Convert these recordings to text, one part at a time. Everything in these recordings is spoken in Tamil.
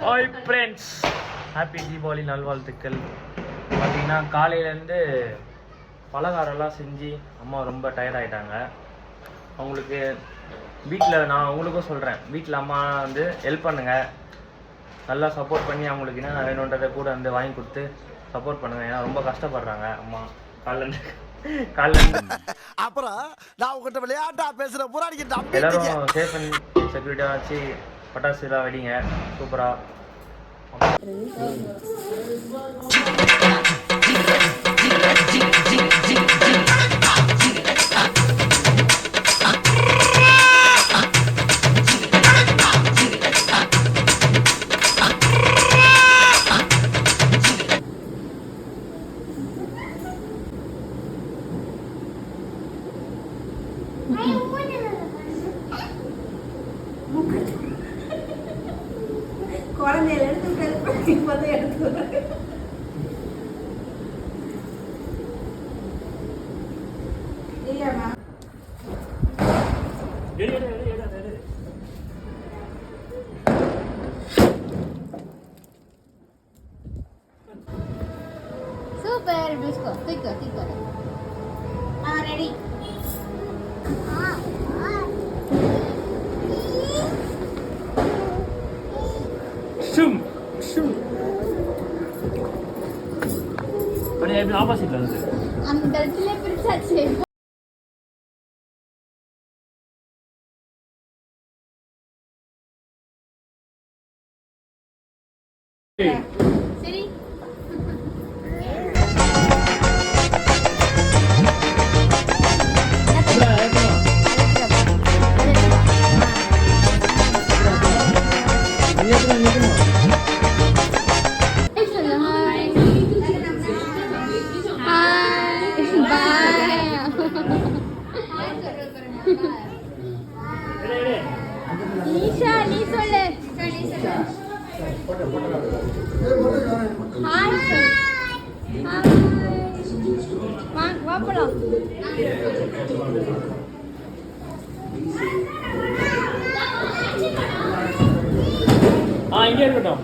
ஹாய் ஃப்ரெண்ட்ஸ், ஹாப்பி தீபாவளி நல்வாழ்த்துக்கள். பார்த்தீங்கன்னா காலையிலேருந்து பலகாரம்லாம் செஞ்சு அம்மா ரொம்ப டயர்ட் ஆகிட்டாங்க. அவங்களுக்கு வீட்டில் நான் உங்களுக்கும் சொல்கிறேன், வீட்டில் அம்மா வந்து ஹெல்ப் பண்ணுங்கள், நல்லா சப்போர்ட் பண்ணி அவங்களுக்கு என்ன வேணுன்றதை கூட வந்து வாங்கி கொடுத்து சப்போர்ட் பண்ணுங்கள். ஏன்னா ரொம்ப கஷ்டப்படுறாங்க அம்மா காலையிலேருந்து. அப்புறம் நான் உங்ககிட்ட விளையாட்டா பேசுகிற புறாடிக்கு எல்லோரும் சேஃப் அண்ட் செக்யூரிட்டியாக வச்சு பட்டாசுலாம் வெடிங்க சூப்பராக. குழந்தையில எடுத்து இப்போதான் எடுத்து இல்லையாம்மா சூப்பர் பிஸ்கோ தூக்கோ தூக்கோ ரெடி ஆப்போசிட்ல வந்து அந்த இடத்துல பிரிச்சாச்சு. சரி ஈஷா நீ சொல்லு. ஹாய் சொல்லு. வா போலாம். இங்கே இருக்கட்டும்.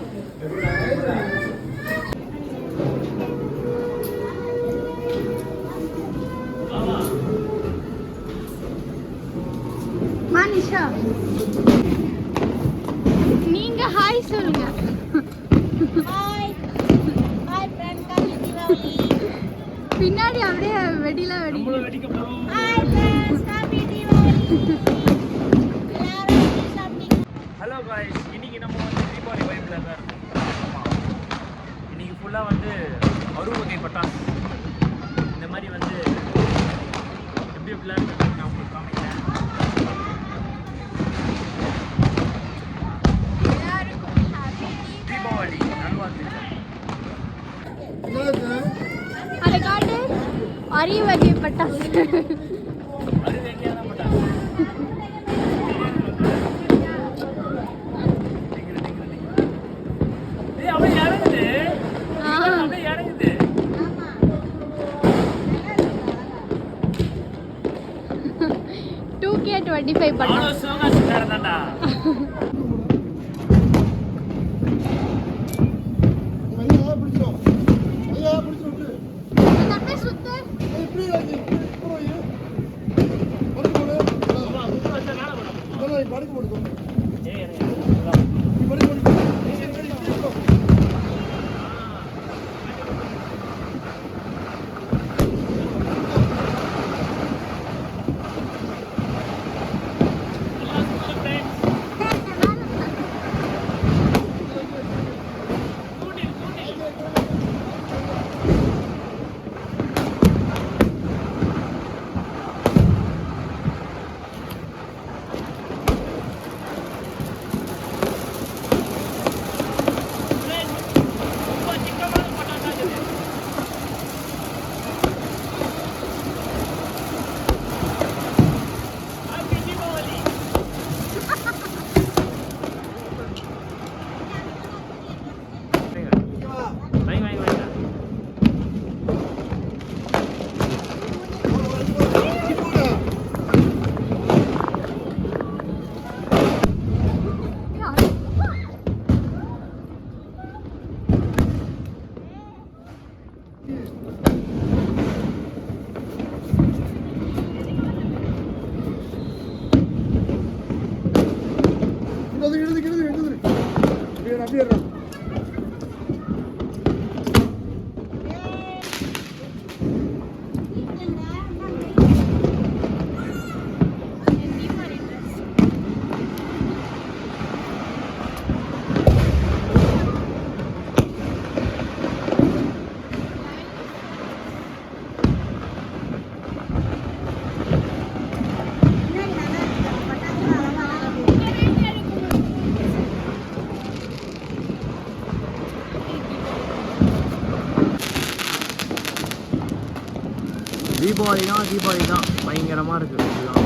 மானிஷா நீங்க ஹாய் சொல்லுங்க. பின்னாடி அப்படியே வெடிலாம் ஹலோ காய்ஸ், இன்னைக்கு நம்ம வந்து தீபாவளி வைப்பில் தான் இருக்கோம். இன்னைக்கு ஃபுல்லாக வந்து அறுவகை பட்டாசு இந்த மாதிரி வந்து எப்படி எப்படிலாம் நான் உங்களுக்கு காமிக்கிறேன். தீபாவளி நல்வாழ்த்துக்கள். அதை காட்டு. அரிய வகை பட்டாசு. அது வெங்காயம் தான் பட்டாசு. அப்படியே இறங்குது, அப்படியே இறங்குது. 2K25 பட்டாசு. தான்டா. தீபாவளி தான் பயங்கரமாக இருக்குது இதெல்லாம்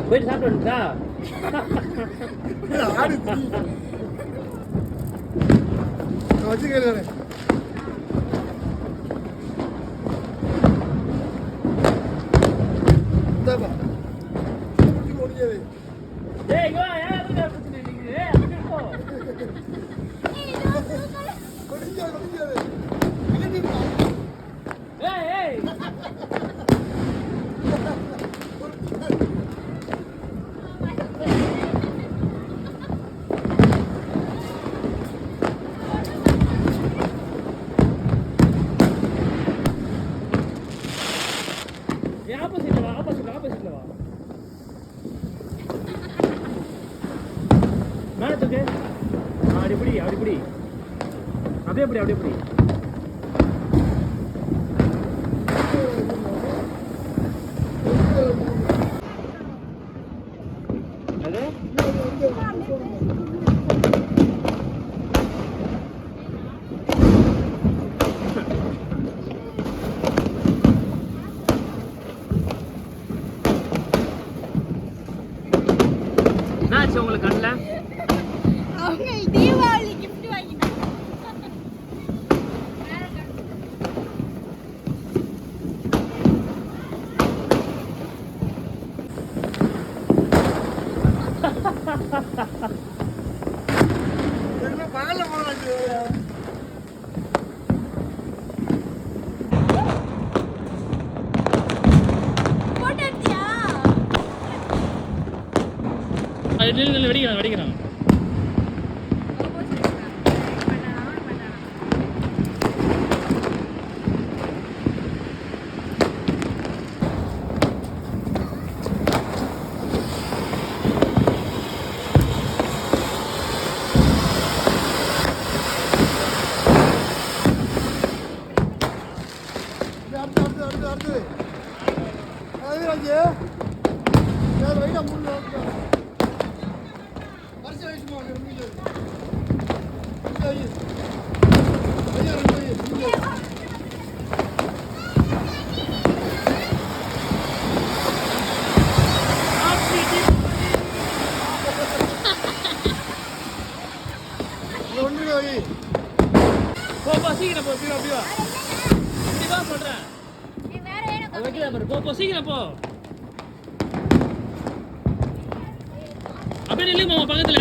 போயிட்டு சாப்பிட்டு வந்துட்டா வச்சுக்கிறேன் ஏய் இங்க வா யாரா பிரச்சனை நீங்க ஏய் அங்க போ ஏய் ஏய் ஆப்போசிட்ல வா மேல தூக்கு அப்படி பிடி அப்படியே பிடி அது என்னாச்சு உங்களுக்கு கண்ணில் அவங்க தீபாவளி கிஃப்ட் வாங்கிட்டாங்க. பகல்ல போறாங்க போட்டோ எடுத்தியா? அது வெடிக்கிறான் அடுத்து அது ராஜு யார் வைடா முள்ள வருஷ வயசுமா முடிஞ்சது போ சீக்கிரம் போ அப்படி வா சொல்றேன் வைக்கிறா பாரு. போ சீக்கிரம் போ. அப்படியே நில்லு மாமா பக்கத்துல.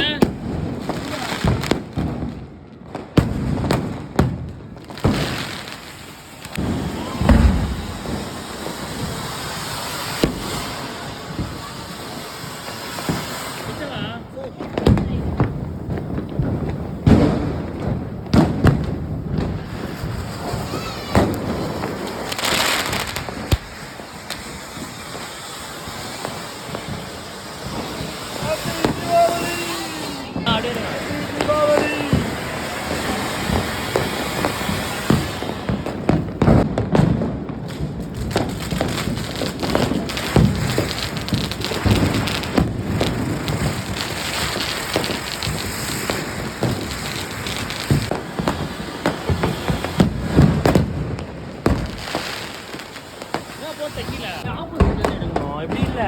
இப்படி இல்ல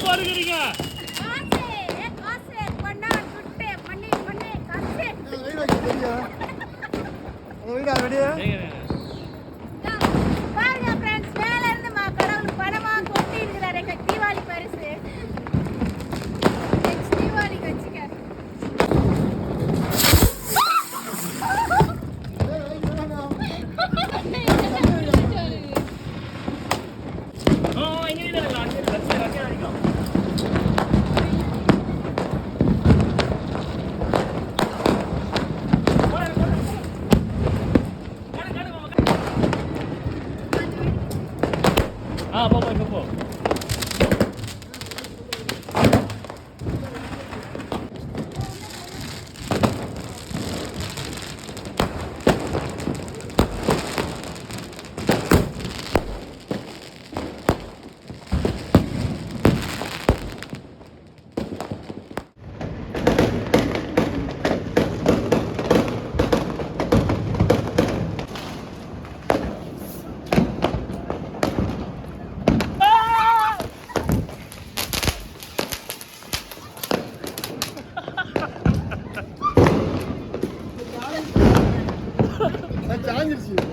பாருங்க காசே பண்ணா குட்டே பண்ணி காசே பாருங்க ஃப்ரெண்ட்ஸ் மேல இருந்து கடவுள் பணமா கொட்டி இருக்கிறாரு எங்க தீபாவளி பரிசு நெக்ஸ்ட் தீபாவளிக்கு வச்சுக்க போ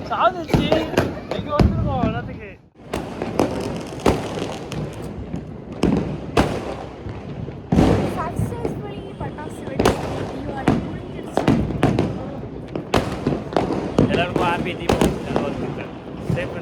சாதிச்சு இங்க வந்துருக்கோம் எல்லாத்துக்கு. சக்சஸ்ஃபுல்லி பட்டாசு வெடிச்சு தீபாவளி முடிஞ்சிருச்சு. எல்லாருக்கும் ஹாப்பி தீபாவளி. சேஃப்